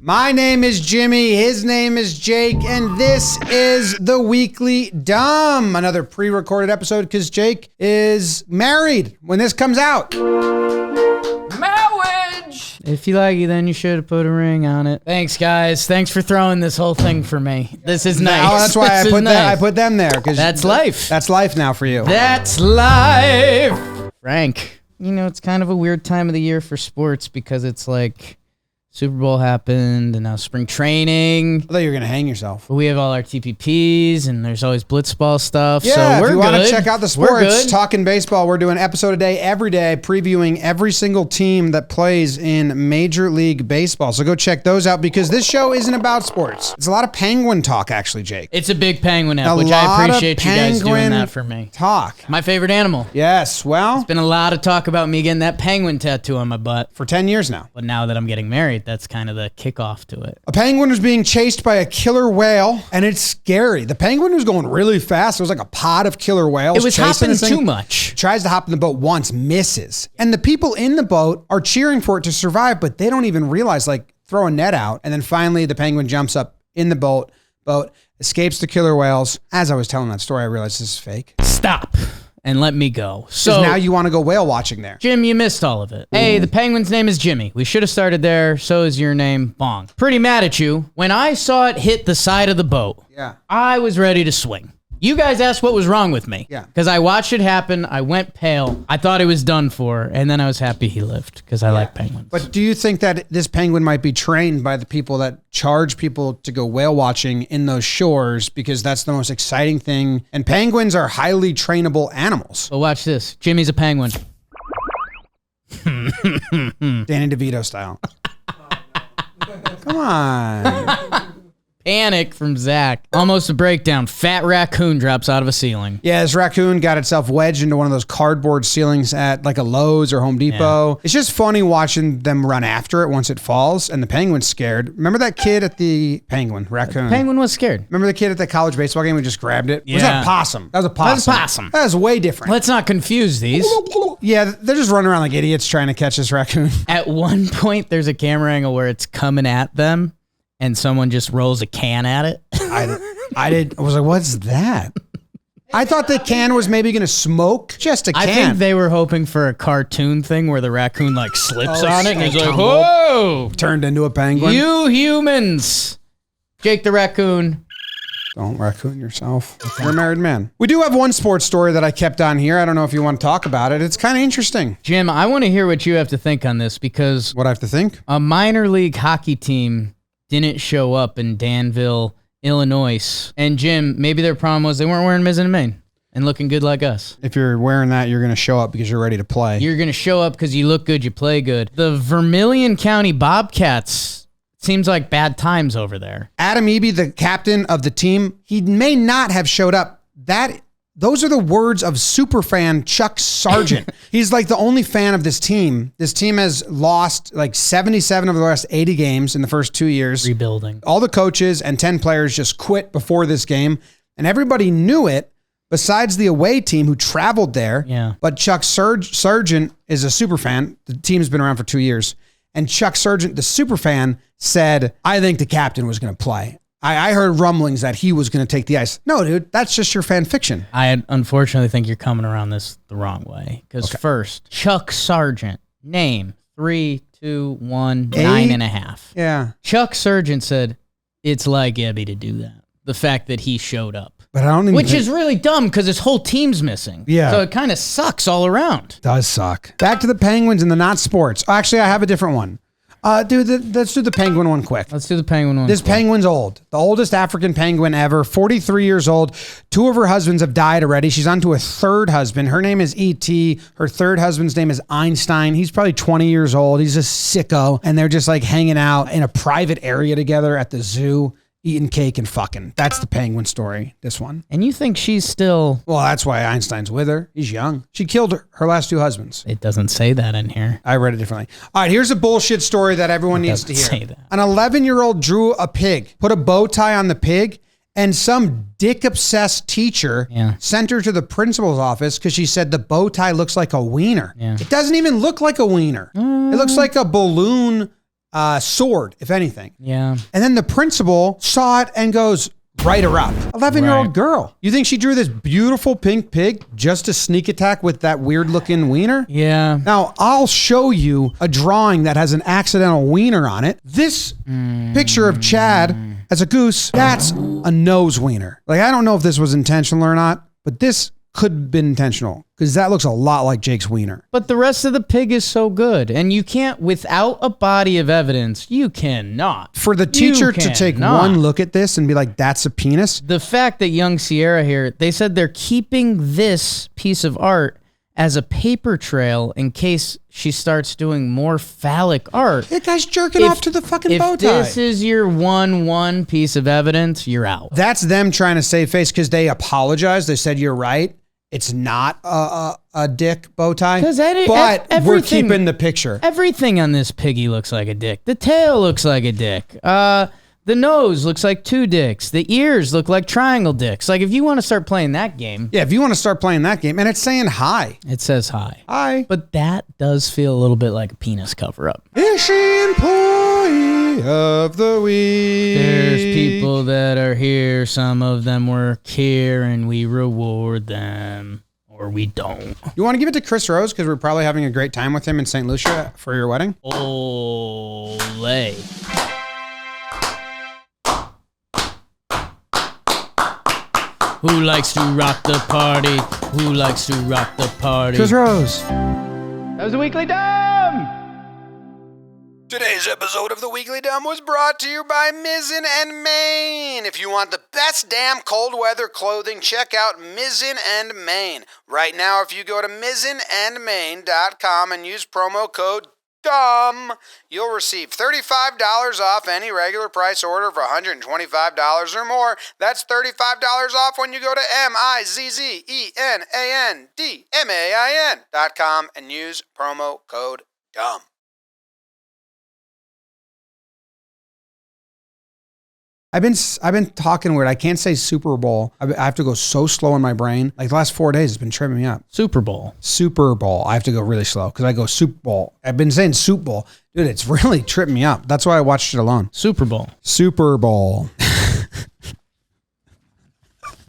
My name is Jimmy, his name is Jake, and this is the Weekly Dumb. Another pre-recorded episode because Jake is married when this comes out. Marriage! If you like it, then you should have put a ring on it. Thanks, guys. Thanks for throwing this whole thing for me. This is nice. Oh, that's why I put them there. That's life. That's life now for you. That's life. Frank. You know, it's kind of a weird time of the year for sports because it's like Super Bowl happened and now spring training. I thought you were going to hang yourself. But we have all our TPPs and there's always blitzball stuff. Yeah, so we're if you good. want to check out the sports, talking baseball, we're doing an episode a day every day, previewing every single team that plays in Major League Baseball. So go check those out because this show isn't about sports. It's a lot of Penguin talk, actually, Jake. It's a big Penguin app, which I appreciate you guys doing that for me. Talk. My favorite animal. Yes, well. It's been a lot of talk about me getting that penguin tattoo on my butt. For 10 years now. But now that I'm getting married, that's kind of the kickoff to it. A penguin was being chased by a killer whale, and it's scary. The penguin was going really fast. It was like a pod of killer whales. It was hopping too much. Tries to hop in the boat once, misses. And the people in the boat are cheering for it to survive, but they don't even realize, like, throw a net out. And then finally the penguin jumps up in the boat, escapes the killer whales. As I was telling that story, I realized this is fake. Stop. And let me go. So now you want to go whale watching there. Jim, you missed all of it. Hey, the penguin's name is Jimmy. We should have started there. So is your name, Bong. Pretty mad at you. When I saw it hit the side of the boat, I was ready to swing. You guys asked what was wrong with me. Yeah. Because I watched it happen. I went pale. I thought it was done for. And then I was happy he lived because I like penguins. But do you think that this penguin might be trained by the people that charge people to go whale watching in those shores because that's the most exciting thing? And penguins are highly trainable animals. But watch this. Jimmy's a penguin. Danny DeVito style. Come on. Panic from Zach. Almost a breakdown. Fat raccoon drops out of a ceiling. Yeah, this raccoon got itself wedged into one of those cardboard ceilings at like a Lowe's or Home Depot. Yeah. It's just funny watching them run after it once it falls, and the penguin's scared. Remember that kid at the raccoon? The penguin was scared. Remember the kid at the college baseball game who just grabbed it? Yeah. Was that a possum? That was a possum. That was a possum. That was way different. Let's not confuse these. Yeah, they're just running around like idiots trying to catch this raccoon. At one point, there's a camera angle where it's coming at them, and someone just rolls a can at it. I was like, what's that? I thought the can was maybe going to smoke. Just a can. I think they were hoping for a cartoon thing where the raccoon like slips on it and he's like, whoa! Turned into a penguin. You humans! Jake the raccoon. Don't raccoon yourself. You're a married man. We do have one sports story that I kept on here. I don't know if you want to talk about it. It's kind of interesting. Jim, I want to hear what you have to think on this because... What I have to think? A minor league hockey team didn't show up in Danville, Illinois. And Jim, maybe their problem was they weren't wearing mids and main and looking good like us. If you're wearing that, you're going to show up because you're ready to play. You're going to show up because you look good, you play good. The Vermilion County Bobcats, seems like bad times over there. Adam Eby, the captain of the team, he may not have showed up. Those are the words of superfan Chuck Sargent. He's like the only fan of this team. This team has lost like 77 of the last 80 games in the first 2 years. Rebuilding. All the coaches and 10 players just quit before this game. And everybody knew it besides the away team who traveled there. Yeah. But Chuck Sargent is a superfan. The team's been around for 2 years. And Chuck Sargent, the superfan, said, I think the captain was going to play. I heard rumblings that he was going to take the ice. No, dude, that's just your fan fiction. I unfortunately think you're coming around this the wrong way. Because first, Chuck Sargent, name 3, 2, 1, 9.5. Yeah. Chuck Sargent said it's like Ebby to do that. The fact that he showed up. But I don't even Which is really dumb because his whole team's missing. Yeah. So it kind of sucks all around. Does suck. Back to the Penguins and the not sports. Actually, I have a different one. Let's do the penguin one quick. Let's do the penguin one. This penguin's old. The oldest African penguin ever, 43 years old. 2 of her husbands have died already. She's on to a third husband. Her name is E.T. Her third husband's name is Einstein. He's probably 20 years old. He's a sicko. And they're just like hanging out in a private area together at the zoo, eating cake and fucking. That's the penguin story, this one. And you think she's still... Well, that's why Einstein's with her. He's young. She killed her last 2 husbands. It doesn't say that in here. I read it differently. All right, here's a bullshit story that everyone needs to hear. Say that. An 11-year-old drew a pig, put a bow tie on the pig, and some dick-obsessed teacher sent her to the principal's office because she said the bow tie looks like a wiener. Yeah. It doesn't even look like a wiener. It looks like a balloon soared, if anything. Yeah. And then the principal saw it and goes, write her up. 11-year-old Right. girl. You think she drew this beautiful pink pig just to sneak attack with that weird looking wiener? Yeah. Now, I'll show you a drawing that has an accidental wiener on it. This picture of Chad as a goose, that's a nose wiener. Like, I don't know if this was intentional or not, but this could have been intentional because that looks a lot like Jake's wiener. But the rest of the pig is so good. And you can't, without a body of evidence, you cannot. For the teacher to take one look at this and be like, that's a penis. The fact that young Sierra here, they said they're keeping this piece of art as a paper trail in case she starts doing more phallic art. That guy's jerking off to the fucking bow tie. If this is your one piece of evidence, you're out. That's them trying to save face because they apologized. They said, you're right. It's not a dick bow tie, but we're keeping the picture. Everything on this piggy looks like a dick. The tail looks like a dick. The nose looks like two dicks. The ears look like triangle dicks. Like, if you want to start playing that game. Yeah, if you want to start playing that game. And it's saying hi. It says hi. Hi. But that does feel a little bit like a penis cover-up. Is she employee of the week? There's people that are here. Some of them work here, and we reward them. Or we don't. You want to give it to Chris Rose because we're probably having a great time with him in St. Lucia for your wedding? Olay. Who likes to rock the party? Who likes to rock the party? Chris Rose. That was the Weekly Dumb! Today's episode of The Weekly Dumb was brought to you by Mizzen and Main. If you want the best damn cold weather clothing, check out Mizzen and Main. Right now, if you go to mizzenandmain.com and use promo code DUMB, you'll receive $35 off any regular price order for $125 or more. That's $35 off when you go to mizzenandmain.com and use promo code DUMB. I've been talking weird. I can't say Super Bowl. I have to go so slow in my brain. Like the last 4 days, it's been tripping me up. Super Bowl. Super Bowl. I have to go really slow because I go Super Bowl. I've been saying Super Bowl. Dude, it's really tripping me up. That's why I watched it alone. Super Bowl. Super Bowl.